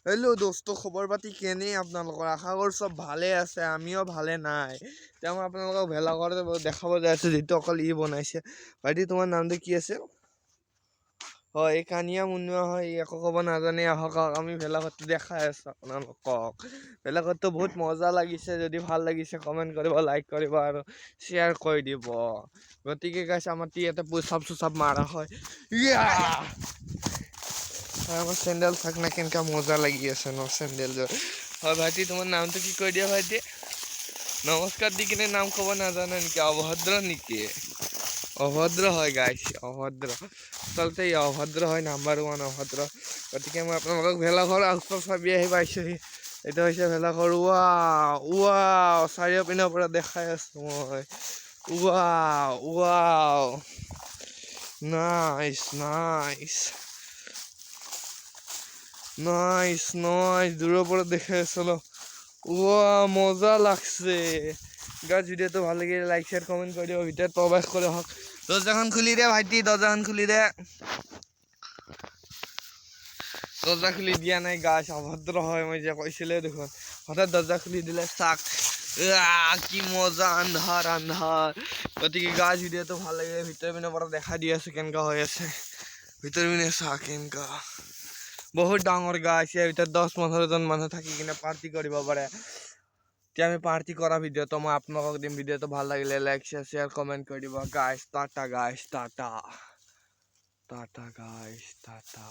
Hello' দোস্ত, খবৰ পাতি কেনে আপোনালোকৰ? আশা কৰোঁ চব ভালে আছে, আমিও ভালে নাই। এতিয়া মই আপোনালোকক ভেলাঘৰ দেখাব যাই আছোঁ, যিটো অকল ই বনাইছে। ভাইটি, তোমাৰ নামটো কি আছে? হয়, এই কানিয়া মুনুৱা হয়, ই একো ক'ব নাজানে। আহক আমি ভেলাঘৰটো দেখাই আছোঁ আপোনালোকক। ভেলাঘৰটো বহুত মজা লাগিছে। যদি ভাল লাগিছে কমেণ্ট কৰিব, লাইক কৰিব আৰু শ্বেয়াৰ কৰি দিব। গতিকে গাইছ, আমাৰ ইয়াতে পুচাপ চুচাপ মাৰা হয়। আমাৰ স্যান্ডেল থাক না কেনকা মজা লাগি আছে ন স্যান্ডেলযোৰ। হয় ভাইটি, তোমাৰ নামটো কি কৈ দিয়া ভাইটি? নমস্কাৰ দি কিনে নাম ক'ব নাজানে নেকি? অভদ্ৰ নেকি? অভদ্ৰ হয় গাইছ, অভদ্ৰ। আচলতে ই অভদ্ৰ হয়, নাম্বাৰ 1 অভদ্ৰ। গতিকে মই আপোনালোকক ভেলাঘৰ আউটৰ চাবি আহি পাইছোহি। এইটো হৈছে ভেলাঘৰ। ৱাও চাৰিওপিনৰ পৰা দেখাই আছোঁ মই। Wow nice nice nice nice, দূৰৰ পৰা দেখাই আছো। মজা লাগছে গাইজ। ভিডিঅ'টো ভাল লাগিলে লাইক শ্বেয়াৰ কমেণ্ট কৰি দিব। ভিতৰত প্ৰৱেশ কৰি হওক। দৰ্জাখন খুলি দে ভাইটি, দৰ্জাখন খুলি দে। দৰ্জা খুলি দিয়া নাই গাইজ, অভদ্ৰ হয়, মই যে কৈছিলোৱে দেখোন। হঠাৎ দৰ্জা খুলি দিলে চাক। কি মজা, আন্ধাৰ আন্ধাৰ। গতিকে গাইজ, ভিডিঅ'টো ভাল লাগিলে ভিতৰৰ পিনৰ পৰা দেখা দি আছো কেনেকা হৈ আছে। ভিতৰৰ পিনে চা কেনেকা বহুত ডাঙৰ গাছ। ইয়াৰ ভিতৰত 10-15জন মানুহ থাকি কিনে পাৰ্টি কৰিব পাৰে। এতিয়া আমি পাৰ্টি কৰা ভিডিঅ'টো মই আপোনালোকক দিম। ভিডিঅ'টো ভাল লাগিলে লাইক শ্বেয়াৰ কমেণ্ট কৰি দিব গাইছ। টাটা গাইছ, টাটা টাটা গাইছ, টাটা।